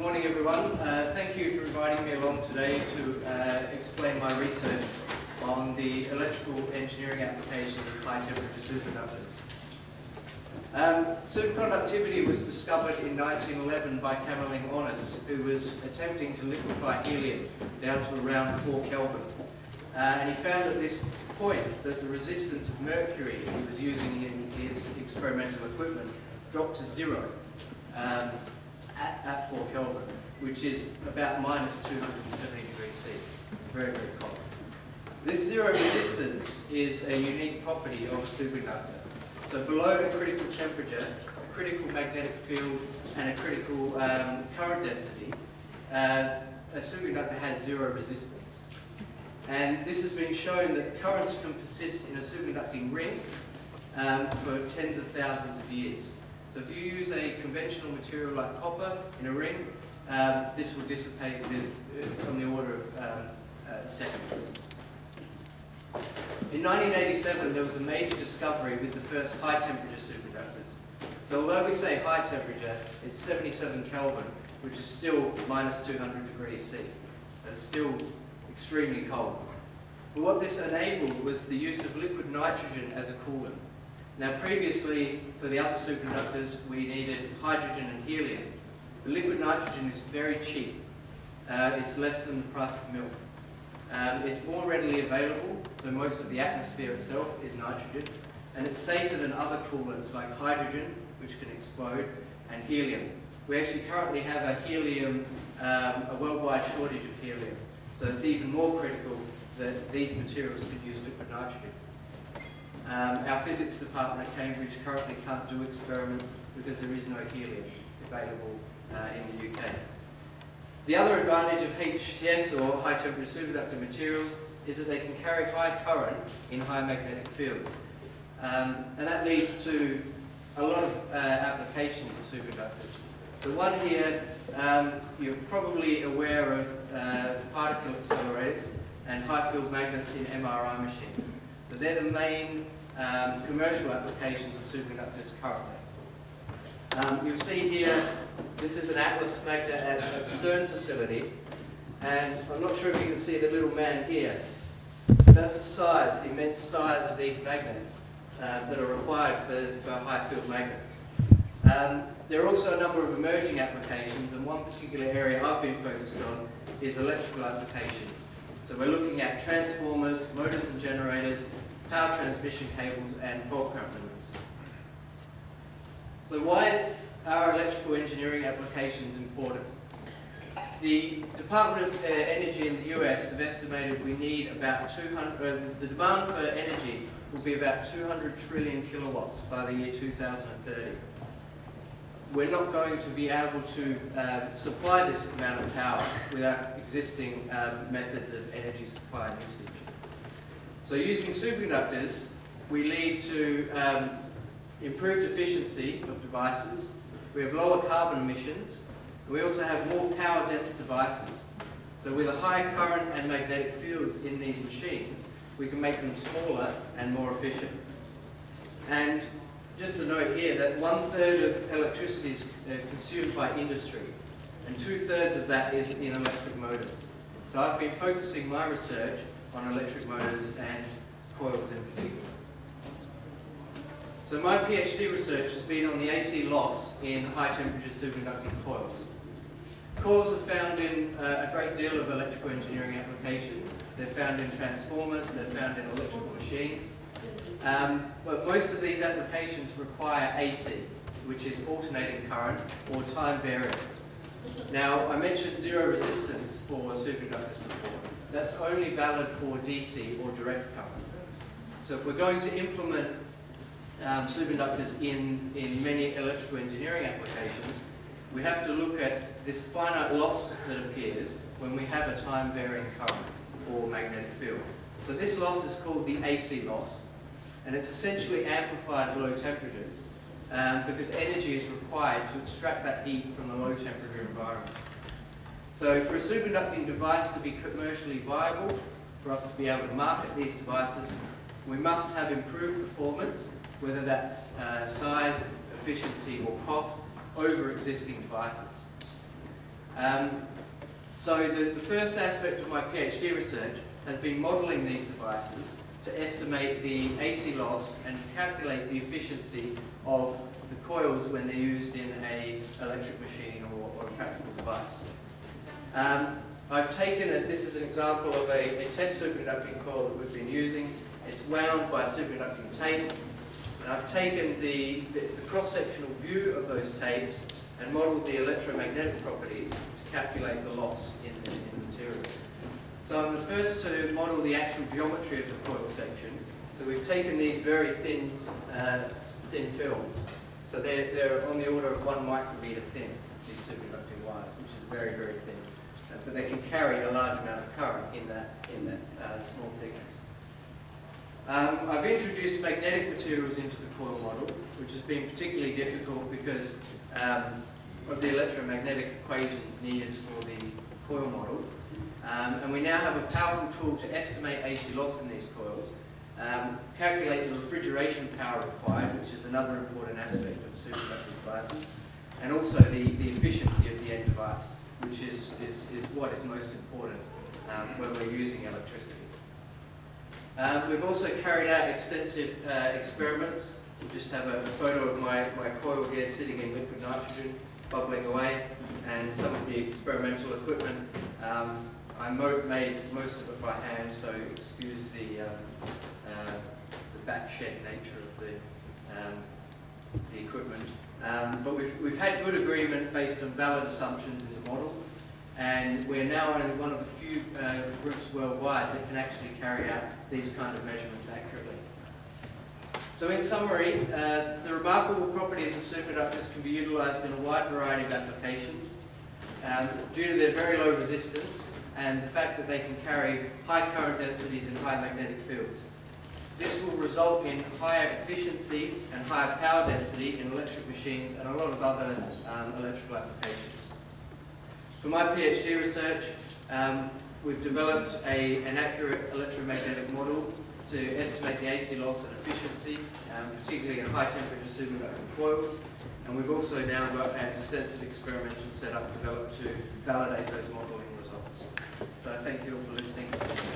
morning, everyone. Thank you for inviting me along today to explain my research on the electrical engineering applications of high-temperature superconductors. Superconductivity was discovered in 1911 by Kamerlingh Onnes, who was attempting to liquefy helium down to around 4 Kelvin. And he found at this point that the resistance of mercury he was using in his experimental equipment dropped to 0 at 4 Kelvin, which is about minus 270 degrees C. Very, very cold. This zero resistance is a unique property of a superconductor. So below a critical temperature, a critical magnetic field, and a critical current density, a superconductor has zero resistance. And this has been shown that currents can persist in a superconducting ring for tens of thousands of years. So if you use a conventional material like copper in a ring, this will dissipate on the order of seconds. In 1987, there was a major discovery with the first high-temperature superconductors. So although we say high temperature, it's 77 Kelvin, which is still minus 200 degrees C. That's still extremely cold. But what this enabled was the use of liquid nitrogen as a coolant. Now previously, for the other superconductors, we needed hydrogen and helium. The liquid nitrogen is very cheap. It's less than the price of milk. It's more readily available, so most of the atmosphere itself is nitrogen, and it's safer than other coolants like hydrogen, which can explode, and helium. We actually currently have a worldwide shortage of helium, so it's even more critical that these materials could use liquid nitrogen. Our physics department at Cambridge currently can't do experiments because there is no helium available in the UK. The other advantage of HTS, or high temperature superconductor materials, is that they can carry high current in high magnetic fields. And that leads to a lot of applications of superconductors. So one here, you're probably aware of particle accelerators and high field magnets in MRI machines. So they're the main commercial applications of superconductors currently. You'll see here, this is an Atlas magnet at a CERN facility, and I'm not sure if you can see the little man here. That's the size, the immense size of these magnets that are required for high field magnets. There are also a number of emerging applications, and one particular area I've been focused on is electrical applications. So we're looking at transformers, motors and generators, power transmission cables, and fault current limiters. So why are electrical engineering applications important? The Department of Energy in the US have estimated we need about the demand for energy will be about 200 trillion kilowatts by the year 2030. We're not going to be able to supply this amount of power without existing methods of energy supply and usage. So using superconductors, we lead to improved efficiency of devices, we have lower carbon emissions, and we also have more power-dense devices. So with a high current and magnetic fields in these machines, we can make them smaller and more efficient. And just to note here that 1/3 of electricity is consumed by industry, and 2/3 of that is in electric motors. So I've been focusing my research on electric motors and coils in particular. So my PhD research has been on the AC loss in high temperature superconducting coils. Coils are found in a great deal of electrical engineering applications. They're found in transformers, they're found in electrical machines. But most of these applications require AC, which is alternating current or time varying. Now, I mentioned zero resistance for superconductors before. That's only valid for DC or direct current. So if we're going to implement superconductors in many electrical engineering applications, we have to look at this finite loss that appears when we have a time varying current or magnetic field. So this loss is called the AC loss, and it's essentially amplified at low temperatures because energy is required to extract that heat from the low temperature environment. So for a superconducting device to be commercially viable, for us to be able to market these devices, we must have improved performance, whether that's size, efficiency or cost, over existing devices. So the first aspect of my PhD research has been modelling these devices to estimate the AC loss and calculate the efficiency of the coils when they're used in an electric machine or a practical device. I've taken this is an example of a test superconducting coil that we've been using. It's wound by superconducting tape, and I've taken the cross-sectional view of those tapes and modelled the electromagnetic properties to calculate the loss in the material. So I'm the first to model the actual geometry of the coil section. So we've taken these very thin films. So they're on the order of 1 micrometer thin, these superconducting wires, which is very, very thin. But they can carry a large amount of current in that small thickness. I've introduced magnetic materials into the coil model, which has been particularly difficult because of the electromagnetic equations needed for the coil model. And we now have a powerful tool to estimate AC loss in these coils, calculate the refrigeration power required, which is another important aspect of superconducting devices, and also the efficiency of the end device, which is what is most important when we're using electricity. We've also carried out extensive experiments. We just have a photo of my coil here sitting in liquid nitrogen, bubbling away, and some of the experimental equipment. I made most of it by hand, so excuse the backshed nature of the equipment. But we've had good agreement based on valid assumptions in the model, and we're now only one of the few groups worldwide that can actually carry out these kind of measurements accurately. So in summary, the remarkable properties of superconductors can be utilised in a wide variety of applications due to their very low resistance and the fact that they can carry high current densities and high magnetic fields. This will result in higher efficiency and higher power density in electric machines and a lot of other electrical applications. For my PhD research, we've developed an accurate electromagnetic model to estimate the AC loss and efficiency, particularly in high temperature superconducting coils. And we've also now got an extensive experimental setup developed to validate those modelling results. So thank you all for listening.